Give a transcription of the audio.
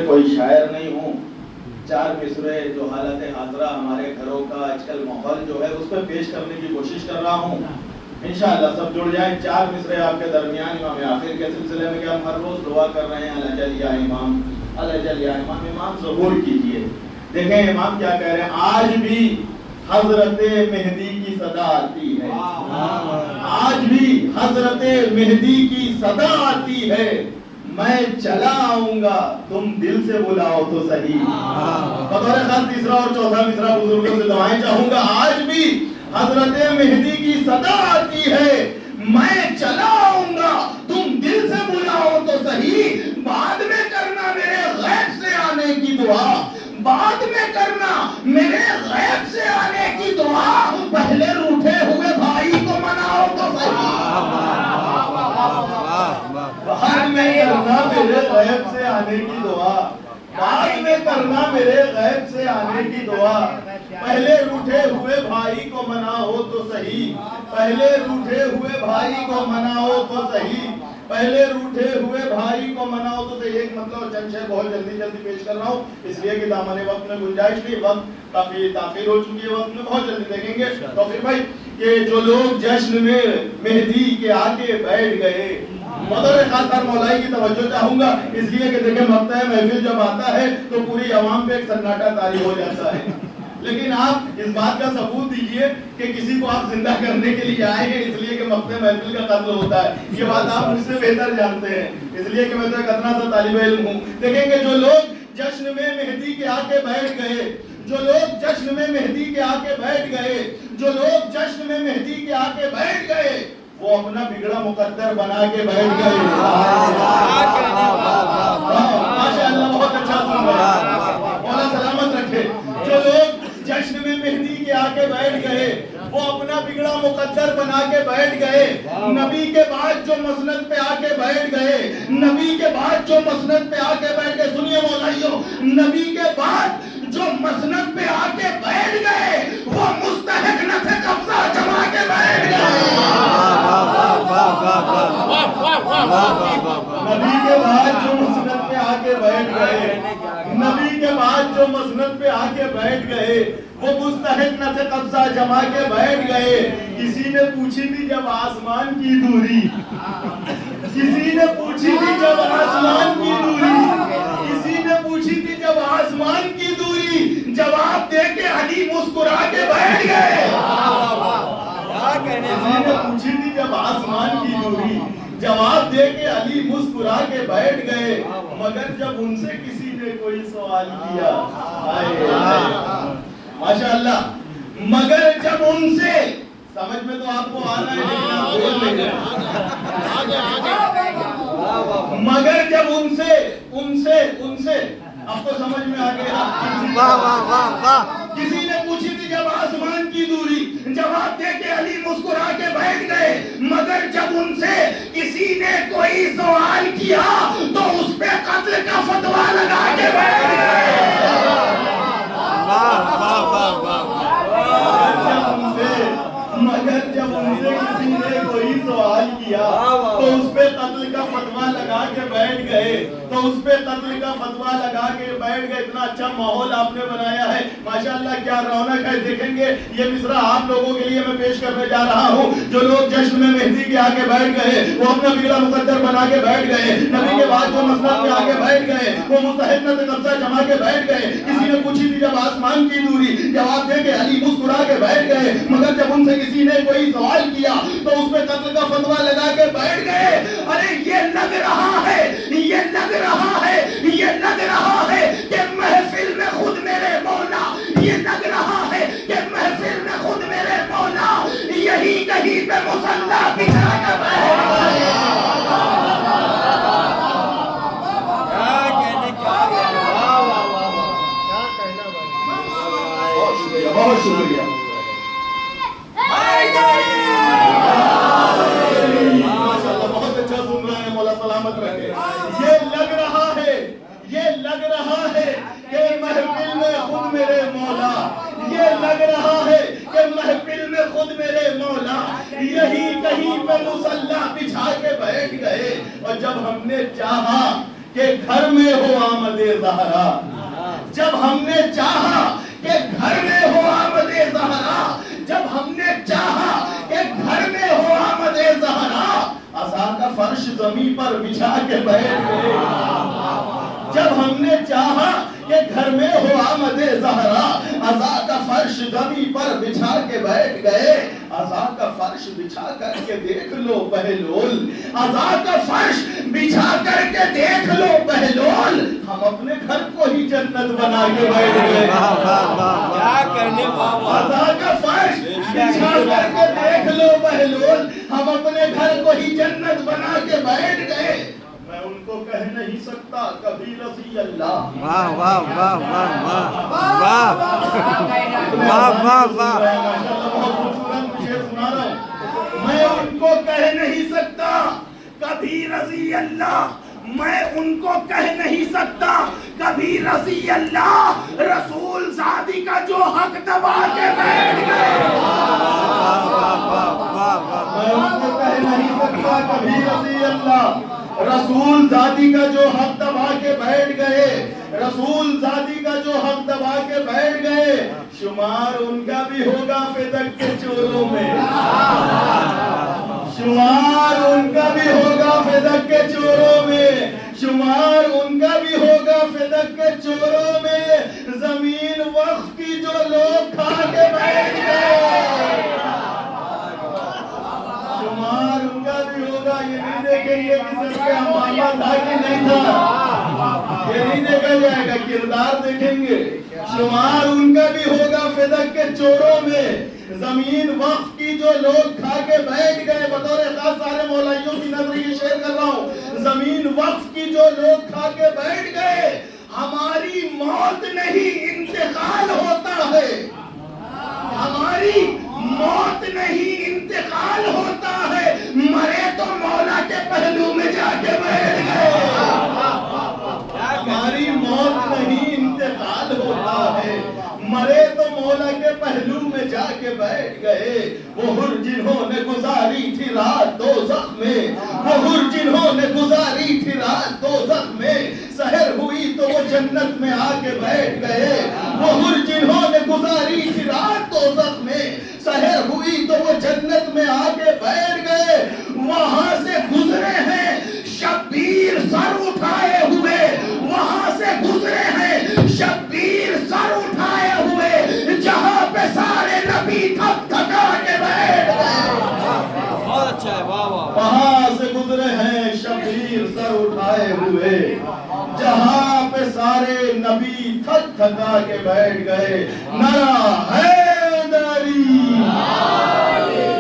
کوئی شاعر نہیں ہوں، چار مصرے جو حالت حاضرہ ہمارے گھروں کا آج کل ماحول جو ہے اس پہ پیش کرنے کی کوشش کر رہا ہوں. انشاءاللہ سب جڑ جائیں. چار مصرے آپ کے درمیان امام آخر کے سلسلے میں کہ ہم ہر روز دعا کر رہے ہیں الاجل یا امام، الاجل یا امام. امام ظہور کیجئے. دیکھیں امام کیا کہہ رہے ہیں، آج بھی حضرت مہدی کی صدا آتی ہے، آج بھی حضرت مہدی کی صدا آتی ہے، میں چلا آؤں گا تم دل سے بلاؤ تو صحیح. بطور خاص تیسرا اور چوتھا مصرع بزرگوں سے دعائیں چاہوں گا. آج بھی حضرت مہدی کی صدا آتی ہے، میں چلا آؤں گا تم دل سے بلاؤ تو صحیح. بعد میں کرنا میرے غیب سے آنے کی دعا، بعد میں کرنا میرے غیب سے آنے کی دعا، پہلے روٹھے ہوئے بھائی کو مناؤ تو صحیح. بعد میں کرنا میرے غیب سے آنے کی دعا، بعد میں کرنا میرے غیب سے آنے کی دعا، پہلے روٹھے ہوئے بھائی کو مناؤ تو صحیح، پہلے روٹھے ہوئے بھائی کو مناؤ تو صحیح، پہلے روٹھے ہوئے بھائی کو مناؤ تو صحیح. ایک مطلب چند شے بہت جلدی پیش کر رہا ہوں اس لیے کہ دامن وقت میں گنجائش نہیں، وقت کافی تاخیر ہو چکی ہے، وقت میں بہت جلدی دیکھیں گے. تو پھر بھائی کہ جو لوگ جشن میں مہدی کے آگے بیٹھ گئے، بطور خاص طور مولائی کی توجہ چاہوں گا اس لیے کہ دیکھیں مقطع محفل جب آتا ہے تو پوری عوام پہ ایک سناٹا طاری ہو جاتا ہے، لیکن آپ اس بات کا ثبوت دیجئے کہ کسی کو آپ زندہ کرنے کے لیے آئے ہیں اس لیے کہ مقطع محفل کا قتل ہوتا ہے. یہ بات آپ مجھ سے بہتر جانتے ہیں اس لیے کہ میں تو ایک اتنا سا طالب علم ہوں. دیکھیں کہ جو لوگ جشن میں مہدی کے آگے بیٹھ گئے، جو لوگ جشن میں مہدی کے آگے بیٹھ گئے، جو لوگ جشن میں مہدی کے آگے بیٹھ گئے، وہ اپنا بگڑا مقدر بنا کے بیٹھ گئے. ماشاءاللہ بہت اچھا سن رہا ہے، مولا سلامت رکھے. جو لوگ جشن میں مہدی کے آگے بیٹھ گئے وہ اپنا بگڑا مقدر بنا کے بیٹھ گئے. نبی کے بعد جو مسند پہ آ کے بیٹھ گئے، نبی کے بعد جو مسند پہ آ کے بیٹھ گئے، سنیے مولائیوں، نبی کے بعد جو مسند پہ آ کے بیٹھ گئے وہ مستحق نہ تھے قبضہ جما کے بیٹھ گئے. نبی کے بعد جو مسند پہ آ کے بیٹھ گئے، نبی کے بعد جو مسند پہ آ کے بیٹھ گئے وہ مستحق نہ تھے قبضہ جما کے بیٹھ گئے. کسی نے پوچھی تھی جب آسمان کی دوری، کسی نے پوچھی تھی جب آسمان کی دوری، کسی نے پوچھی تھی جب آسمان کی دوری، جواب دے کے علی مسکرا کے بیٹھ گئے. کسی نے پوچھی تھی جب آسمان کی دوری، جواب دے کے علی مسکرا کے بیٹھ گئے. مگر جب ان سے کسی نے کوئی سوال کیا، ماشاءاللہ، مگر جب ان سے، سمجھ میں تو آپ کو آنا ہے لیکن آپ بول نہیں رہے، مگر جب ان سے آپ کو سمجھ میں آ گیا. کسی نے پوچھی تھی جب آسمان کی دوری، جواب دے کے علی مسکرا کے بیٹھ گئے. مگر جب ان سے کسی نے کوئی سوال کیا تو اس پہ قتل کا فتویٰ لگا کے بیٹھ گئے. مگر جب ان سے کسی نے کوئی سوال کیا تو اس پہ قتل کا فتویٰ لگا کے بیٹھ گئے، تو اس پہ قتل کا فتویٰ لگا کے بیٹھ گئے. اتنا اچھا ماحول آپ نے بنایا ہے، ماشاءاللہ کیا رونق ہے. دیکھیں گے یہ مصرع آپ لوگوں کے لیے میں پیش کرنے جا رہا ہوں. جو لوگ جشن میں مہدی کے آگے بیٹھ گئے وہ اپنا بگڑا مقدر بنا کے بیٹھ گئے. نبی کے بعد جو مسند کے آگے بیٹھ گئے وہ مستحق نہ تھے قبضہ جما کے بیٹھ گئے. کسی نے پوچھی تھی جب آسمان کی دوری، جواب دے کے علی مسکرا کے بیٹھ گئے. مگر جب ان سے کسی نے کوئی سوال کیا تو اس پہ قتل کا فتویٰ لگا کے بیٹھ گئے. ارے یہ لگ رہا ہے، یہ لگ رہا ہے، یہ لگ رہا ہے کہ محفل میں خود میرے مولا، یہ لگ رہا ہے کہ محفل میں خود میرے مولا یہی کہیں پہ مصلی بچھا کے بیٹھ گئے. بہت شکریہ. بہت اچھا سن رہے ہیں، مولا سلامت رکھے. یہ لگ رہا ہے، یہ لگ رہا ہے کہ محفل میں خود میرے مولا، یہ لگ رہا ہے کہ محفل میں خود میرے مولا یہی کہیں پہ مصلی بچھا کے بیٹھ گئے. اور جب ہم نے چاہا کہ گھر میں ہو آمد زہرا، جب ہم نے چاہا کہ گھر میں ہو آمد زہرا، جب ہم نے چاہا کہ گھر میں ہو آمد زہرا، عصا کا فرش زمین پر بچھا کے بیٹھ گئے۔ جب ہم نے چاہا کہ گھر میں ہو آمد زہرا، عصا کا فرش زمین پر بچھا کے بیٹھ گئے۔ عصا کا فرش بچھا کر کے دیکھ لو بہلول، عصا کا فرش بچھا کر کے دیکھ لو بہلول، ہم اپنے گھر کو ہی جنت بنا کے بیٹھ گئے۔ کیا کرنے عصا کا فرش بچھا کر کے دیکھ لو بہلول، ہم اپنے گھر کو ہی جنت بنا کے بیٹھ گئے۔ میں ان کو کہہ نہیں سکتا کبھی رضی اللہ۔ واہ واہ واہ واہ واہ واہ واہ واہ واہ۔ بہت خوبصورت شعر سنا رہا ہوں۔ میں ان کو کہہ نہیں سکتا کبھی رضی اللہ، میں ان کو کہہ نہیں سکتا کبھی رضی اللہ، رسول زادی کا جو حق دبا کے بیٹھ گئے۔ میں ان کو کہہ نہیں سکتا کبھی رضی اللہ، رسول ذاتی کا جو حق دبا کے بیٹھ گئے، رسول ذاتی کا جو حق دبا کے بیٹھ گئے، شمار ان کا بھی ہوگا فدق کے چوروں میں، شمار ان کا بھی ہوگا فدق کے چوروں میں، شمار ان کا بھی ہوگا فدق کے چوروں میں، زمین وقف کی جو لوگ کھا کے بیٹھ گئے، شمار ان کا بھی ہوگا۔ یہ نہیں دیکھیں گے کہ سر پہ امامہ تھا کہ نہیں تھا، یہ نہیں دیکھا جائے گا، کردار دیکھیں گے۔ شمار ان کا بھی ہوگا فدق کے چوروں میں، زمین وقف کی جو لوگ کھا کے بیٹھ گئے۔ بطور خاص سارے مولائیوں کی نظر یہ شعر کر رہا ہوں، زمین وقف کی جو لوگ کھا کے بیٹھ گئے، ہماری موت نہیں انتقال ہوتا ہے، ہماری موت نہیں انتقال ہوتا ہے، مرے تو مولا کے پہلو میں جا کے بیٹھ گئے۔ ہماری موت نہیں انتقال ہوتا ہے، مرے تو مولا کے پہلو میں جا کے بیٹھ گئے۔ وہ ہر جنہوں نے گزاری تھی رات دوزخ میں، وہ ہر جنہوں نے گزاری تھی رات دوزخ میں، سحر ہوئی تو وہ جنت میں آ کے بیٹھ گئے۔ وہ ہر جنہوں نے گزاری تھی رات دوزخ میں، سحر ہوئی تو وہ جنت میں آ کے بیٹھ گئے۔ وہاں سے گزرے ہیں شبیر سر اٹھائے ہوئے، وہاں سے گزرے ہیں شبیر سر اٹھائے ہوئے، جہاں پہ سارے نبی تھک تھکا کے بیٹھ گئے۔ بہت اچھا ہے، واہ واہ۔ وہاں سے گزرے ہیں شبیر سر اٹھائے ہوئے، جہاں پہ سارے نبی تھک تھکا کے بیٹھ گئے۔ نعرہ ہے